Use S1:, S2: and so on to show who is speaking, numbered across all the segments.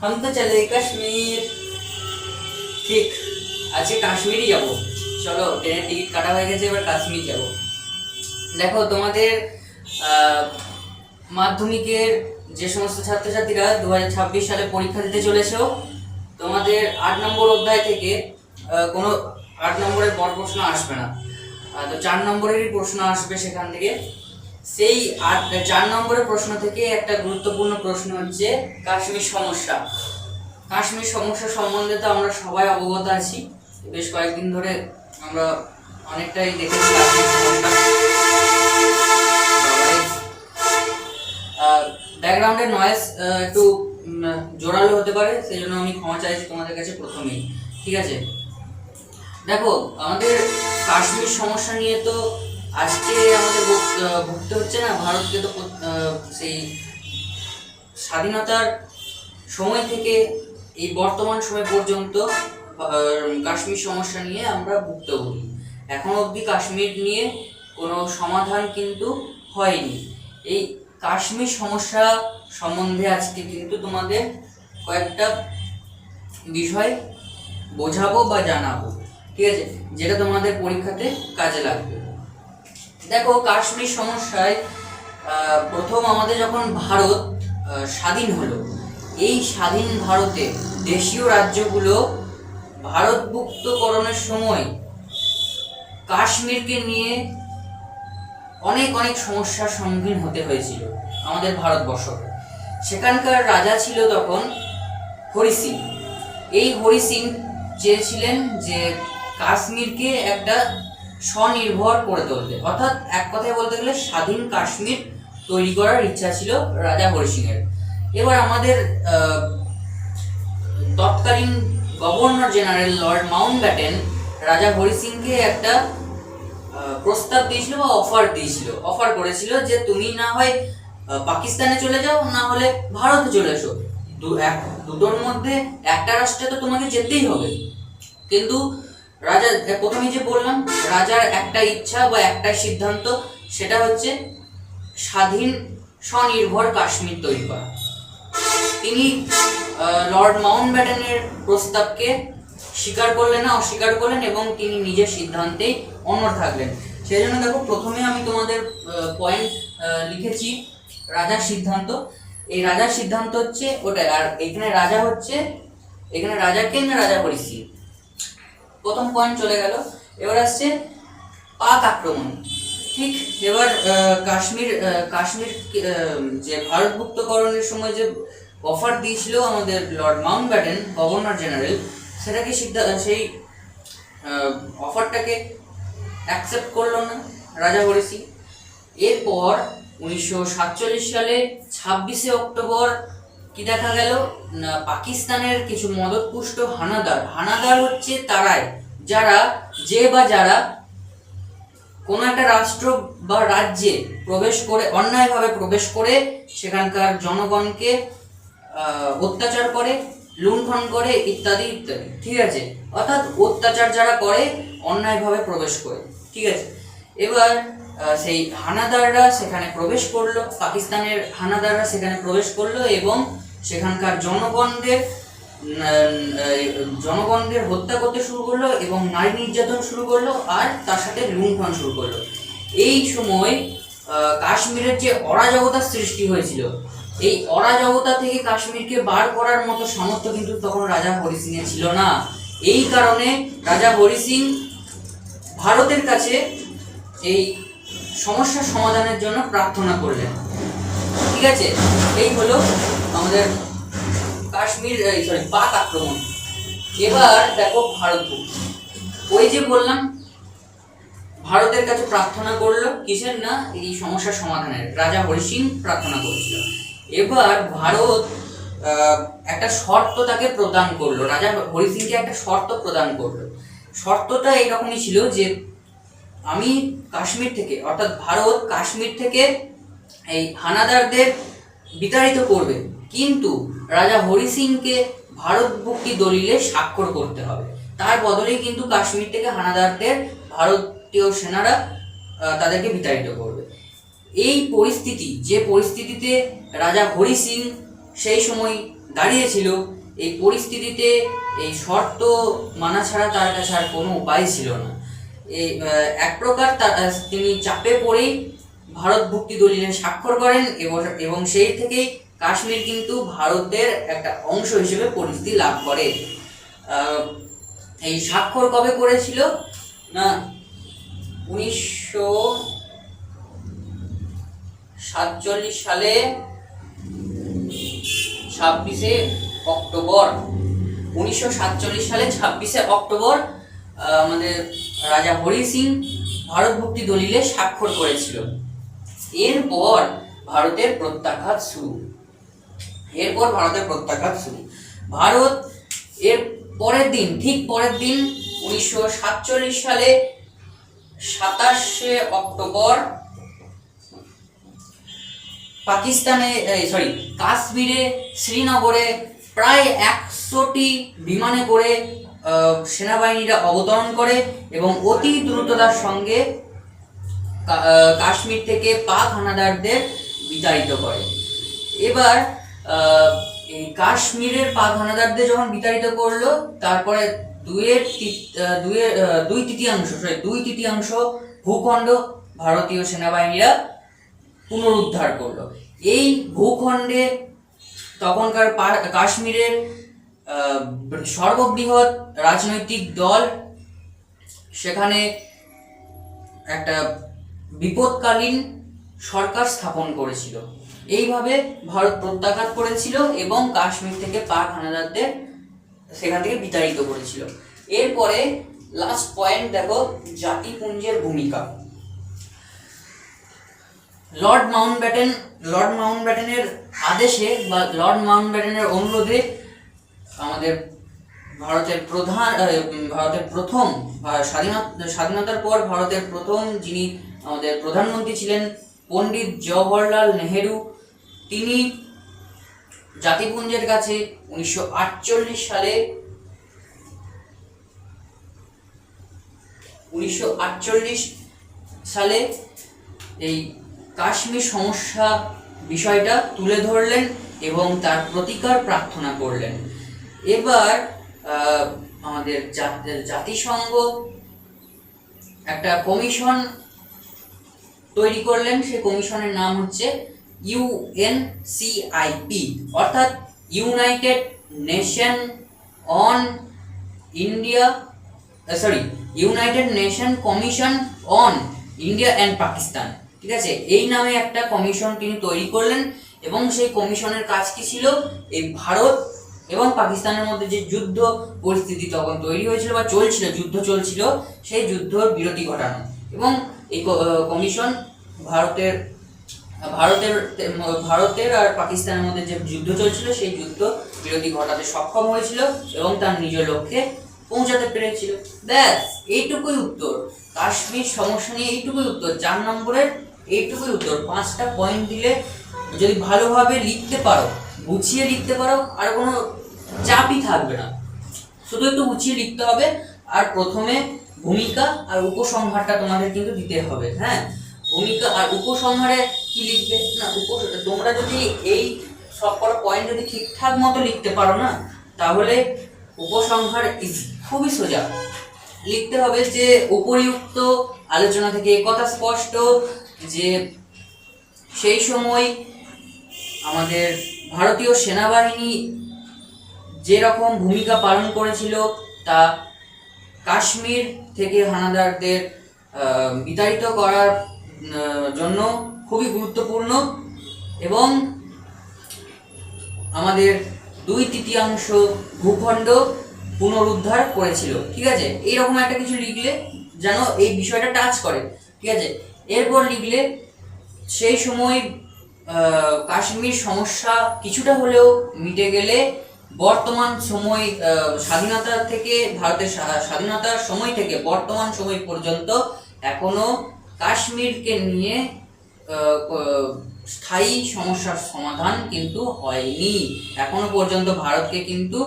S1: हम तो चले কাশ্মীর। ঠিক, আজকে কাশ্মীরই যাব। চলো, ট্রেনের টিকিট কাটা হয়ে গেছে, এবার কাশ্মীর যাব। দেখো, তোমাদের মাধ্যমিকের যে সমস্ত ছাত্রছাত্রীরা 2026 সালে পরীক্ষা দিতে চলেছো, তোমাদের 8 নম্বর অধ্যায় থেকে কোনো 8 নম্বরের বড় প্রশ্ন আসবে না। তো 4 নম্বরেরই প্রশ্ন আসবে সেখান থেকে। সেই 4 নম্বরের প্রশ্ন থেকে একটা গুরুত্বপূর্ণ প্রশ্ন হচ্ছে কাশ্মীর সমস্যা। কাশ্মীর সমস্যা সম্বন্ধে তো আমরা সবাই অবগত আছি, বেশ কয়েকদিন ধরে আমরা অনেকটাই দেখেছি কাশ্মীর সমস্যা। ব্যাকগ্রাউন্ডের নয়েজ একটু জোরালো হতে পারে, সেই জন্য আমি ক্ষমা চাইছি তোমাদের কাছে প্রথমেই। ঠিক আছে, দেখো, আমাদের কাশ্মীর সমস্যা নিয়ে তো আজকে আমাদের ভুগতে হচ্ছে না। ভারতকে তো সেই স্বাধীনতার সময় থেকে এই বর্তমান সময় পর্যন্ত কাশ্মীর সমস্যা নিয়ে আমরা ভুক্তভোগী। এখন অবধি কাশ্মীর নিয়ে কোনো সমাধান কিন্তু হয়নি। এই কাশ্মীর সমস্যা সম্বন্ধে আজকে কিন্তু তোমাদের কয়েকটা বিষয় বোঝাবো বা জানাবো, ঠিক আছে, যেটা তোমাদের পরীক্ষাতে কাজে লাগবে। দেখো, কাশ্মীর সমস্যায় প্রথম আমাদের যখন ভারত স্বাধীন হলো, এই স্বাধীন ভারতে দেশীয় রাজ্যগুলো ভারতভুক্তকরণের সময় কাশ্মীরকে নিয়ে অনেক অনেক সমস্যার সম্মুখীন হতে হয়েছিল আমাদের ভারতবর্ষকে। সেখানকার রাজা ছিল তখন হরি সিং। এই হরি সিং চেয়েছিলেন যে কাশ্মীরকে একটা স্বনির্ভর করে তুলতে, অর্থাৎ এক কথায় বলতে গেলে স্বাধীন কাশ্মীর তৈরি করার ইচ্ছা ছিল রাজা হরি সিংয়ের। এবার আমাদের তৎকালীন গভর্নর জেনারেল লর্ড মাউন্টব্যাটেন রাজা হরি সিংকে একটা প্রস্তাব দিয়েছিল বা অফার করেছিল যে তুমি না হয় পাকিস্তানে চলে যাও, না হলে ভারতে চলে এসো, দুটোর মধ্যে একটা রাষ্ট্রে তো তোমাকে যেতেই হবে। কিন্তু রাজা, প্রথমে যে বললাম, রাজার একটা ইচ্ছা বা একটা সিদ্ধান্ত, সেটা হচ্ছে স্বাধীন স্বনির্ভর কাশ্মীর তৈরি করা। তিনি লর্ড মাউন্টব্যাটেনের প্রস্তাবকে স্বীকার করলেন না, অস্বীকার করলেন, এবং তিনি নিজের সিদ্ধান্তেই অনড় থাকলেন। সেই জন্য দেখো, প্রথমে আমি তোমাদের পয়েন্ট লিখেছি রাজার সিদ্ধান্ত। এই রাজার সিদ্ধান্ত হচ্ছে ওটাই, আর এখানে রাজা হচ্ছে, এখানে রাজাকে না রাজা হরি সিং। প্রথম পয়েন্ট চলে গেল। এবার আসছে পাক আক্রমণ। ঠিক, এবার কাশ্মীর যে ভারতভুক্তকরণের সময় যে অফার দিয়েছিল আমাদের লর্ড মাউন্টব্যাটেন গভর্নর জেনারেল, সেটাকে সেই অফারটাকে অ্যাকসেপ্ট করলো না রাজা হরি সিং। এরপর 1947 সালে 26শে অক্টোবর কি দেখা গেল না, পাকিস্তানের কিছু মদতপুষ্ট হানাদার হচ্ছে তারাই যারা কোনো একটা রাষ্ট্র বা রাজ্যে অন্যায়ভাবে প্রবেশ করে সেখানকার জনগণকে অত্যাচার করে, লুণ্ঠন করে, ইত্যাদি ইত্যাদি। ঠিক আছে, অর্থাৎ অত্যাচার যারা করে অন্যায়ভাবে প্রবেশ করে। ঠিক আছে, এবার সেই হানাদাররা সেখানে প্রবেশ করলো, পাকিস্তানের হানাদাররা সেখানে প্রবেশ করলো এবং সেখানকার জনগণদের হত্যা করতে শুরু করলো এবং নারী নির্যাতন শুরু করলো, আর তার সাথে লুণ্ঠন শুরু করলো। এই সময় কাশ্মীরের যে অরাজকতার সৃষ্টি হয়েছিল, এই অরাজকতা থেকে কাশ্মীরকে বার করার মতো সামর্থ্য কিন্তু তখন রাজা হরি সিং এর ছিল না। এই কারণে রাজা হরি সিং ভারতের কাছে এই সমস্যার সমাধানের জন্য প্রার্থনা করলেন। ঠিক আছে, এই হলো আমাদের পাক আক্রমণ। এবার দেখো, ওই যে বললাম ভারতের কাছে প্রার্থনা করলো কিসের না, এই সমস্যার সমাধানের রাজা হরি সিং প্রার্থনা করেছিল। এবার ভারত একটা শর্ত তাকে প্রদান করলো, রাজা হরি সিংকে একটা শর্ত প্রদান করলো। শর্তটা এইরকমই ছিল যে আমি কাশ্মীর থেকে, অর্থাৎ ভারত কাশ্মীর থেকে এই হানাদারদের বিতাড়িত করবে, কিন্তু রাজা হরি সিংকে ভারতভুক্তি দলিলে স্বাক্ষর করতে হবে। তার বদলেই কিন্তু কাশ্মীর থেকে হানাদারদের ভারতীয় সেনারা তাদেরকে বিতাড়িত করবে। এই পরিস্থিতিতে রাজা হরি সিং সেই সময় দাঁড়িয়েছিল, এই পরিস্থিতিতে এই শর্ত মানা ছাড়া তার কাছে আর কোনো উপায় ছিল না। এই এক প্রকার তিনি চাপে পড়েই ভারত ভুক্তি দলিলে স্বাক্ষর করেন এবং সেই থেকেই কাশ্মীর কিন্তু ভারতের একটা অংশ হিসেবে পরিচিতি লাভ করে। এই স্বাক্ষর কবে করেছিল না 1947 সালে 26শে অক্টোবর। 1947 সালে 26শে অক্টোবর আমাদের রাজা হরি সিং ভারত ভুক্তি দলিলে স্বাক্ষর করেছিল। এরপর ভারতের প্রত্যাঘাত শুরু। ভারত এর পরের দিন 1947 সালে 27শে অক্টোবর কাশ্মীরে শ্রীনগরে প্রায় 100টি বিমানে করে সেনাবাহিনীরা অবতরণ করে এবং অতি দ্রুততার সঙ্গে কাশ্মীর থেকে পাক হানাদারদের বিতাড়িত করে। এবার এই কাশ্মীরের পাক হানাদারদের যখন বিতাড়িত করলো, তারপরে দুই তৃতীয়াংশ ভূখণ্ড ভারতীয় সেনাবাহিনীরা পুনরুদ্ধার করলো। এই ভূখণ্ডে তখনকার কাশ্মীরের সর্ববৃহৎ রাজনৈতিক দল সেখানে একটা বিপদকালীন সরকার স্থাপন করেছিল। এইভাবে ভারত প্রত্যাঘাত করেছিল এবং কাশ্মীর থেকে পাক হানাদারদের সেখান থেকে বিতাড়িত করেছিল। এরপরে লাস্ট পয়েন্ট দেখো, জাতিপুঞ্জের ভূমিকা। লর্ড মাউন্টব্যাটেনের আদেশে বা লর্ড মাউন্টব্যাটেনের অনুরোধে আমাদের ভারতের প্রথম স্বাধীনতার পর ভারতের প্রথম যিনি আমাদের প্রধানমন্ত্রী ছিলেন পণ্ডিত জওহরলাল নেহেরু, তিনি জাতিপুঞ্জের কাছে 1948 সালে এই কাশ্মীর সমস্যা বিষয়টা তুলে ধরলেন এবং তার প্রতিকার প্রার্থনা করলেন। এবার আমাদের জাতিসংঘ একটা কমিশন তৈরি করলেন। সেই কমিশনের নাম হচ্ছে UNCIP, অর্থাৎ United nation commission on India and Pakistan. ঠিক আছে, এই নামে একটা কমিশন তিনি তৈরি করলেন এবং সেই কমিশনের কাজ কি ছিল, এই ভারত এবং পাকিস্তানের মধ্যে যে যুদ্ধ পরিস্থিতি তখন তৈরি হয়েছিল বা যুদ্ধ চলছিল, সেই যুদ্ধর বিরতি ঘটানো। এবং এই কমিশন ভারতের আর পাকিস্তানের মধ্যে যে যুদ্ধ চলছিল সেই যুদ্ধ বিরতি ঘটাতে সক্ষম হয়েছিল এবং তার নিজ লক্ষ্যে পৌঁছাতে পেরেছিল। ব্যাস, এইটুকুই উত্তর। কাশ্মীর সমস্যা নিয়ে এইটুকুই উত্তর। 4 নম্বরের এইটুকুই উত্তর। 5টা পয়েন্ট দিলে যদি ভালোভাবে লিখতে পারো, গুছিয়ে লিখতে পারো, আর কোনো চাপই থাকবে না। শুধু একটু গুছিয়ে লিখতে হবে। আর প্রথমে ভূমিকা আর উপসংহারটা তোমাদের কিন্তু দিতে হবে। হ্যাঁ, ভূমিকা আর উপসংহারে কি লিখবে না, তোমরা যদি এই সবকটা পয়েন্ট যদি ঠিকঠাক মতো লিখতে পারো না, তাহলে উপসংহার খুবই সোজা। লিখতে হবে যে উপরিউক্ত আলোচনা থেকে কথা স্পষ্ট যে সেই সময় আমাদের ভারতীয় সেনাবাহিনী যেরকম ভূমিকা পালন করেছিল তা কাশ্মীর থেকে হানাদারদের বিতাড়িত করার জন্য খুবই গুরুত্বপূর্ণ এবং আমাদের 2/3 ভূখণ্ড পুনরুদ্ধার করেছিল। ঠিক আছে, এইরকম একটা কিছু লিখলে যেন এই বিষয়টা টাচ করে। ঠিক আছে, এরপর লিখলে সেই সময় কাশ্মীর সমস্যা কিছুটা হলেও মিটে গেলে বর্তমান সময় ভারতের স্বাধীনতার সময় থেকে বর্তমান সময় পর্যন্ত এখনো কাশ্মীরকে নিয়ে স্থায়ী সমস্যার সমাধান কিন্তু হয়নি। এখনো পর্যন্ত ভারতকে কিন্তু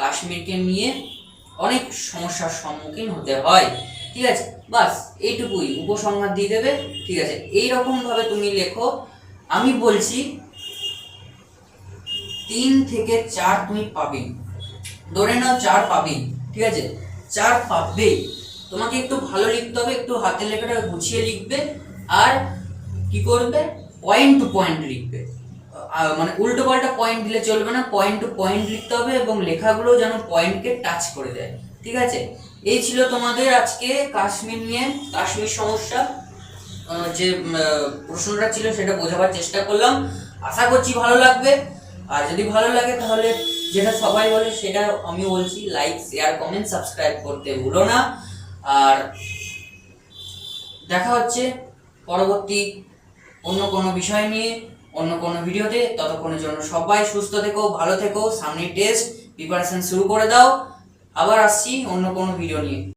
S1: কাশ্মীরকে নিয়ে অনেক সমস্যার সম্মুখীন হতে হয়। ঠিক আছে, বাস এইটুকুই, উপসংহার দিয়ে দেবে। ঠিক আছে, এইরকম ভাবে তুমি লেখো। আমি বলছি 3 থেকে 4 তুমি পাবেই, ধরে নাও 4 পাবেই, ঠিক আছে? 4 পাবেই। তোমাকে একটু ভালো লিখতে হবে, একটু হাতের লেখাটা গুছিয়ে লিখবে, আর কি করবে, পয়েন্ট টু পয়েন্ট লিখবে। মানে উল্টো পাল্টা পয়েন্ট দিলে চলবে না, পয়েন্ট টু পয়েন্ট লিখতে হবে এবং লেখাগুলো যেন পয়েন্টকে টাচ করে দেয়, ঠিক আছে? এই ছিল তোমাদের আজকে কাশ্মীর নিয়ে, কাশ্মীর সমস্যা যে প্রশ্নটা ছিল সেটা বোঝাবার চেষ্টা করলাম। আশা করছি ভালো লাগবে, আর যদি ভালো লাগে তাহলে যেটা সবাই বলে সেটা আমি বলছি, লাইক শেয়ার কমেন্ট সাবস্ক্রাইব করতে ভুলো না। আর দেখা হচ্ছে পরবর্তী অন্য কোনো বিষয় নিয়ে, অন্য কোনো ভিডিওতে। ততক্ষণের জন্য সবাই সুস্থ থেকো, ভালো থেকো, সামনে টেস্ট প্রিপারেশন শুরু করে দাও। আবার আসছি অন্য কোনো ভিডিও নিয়ে।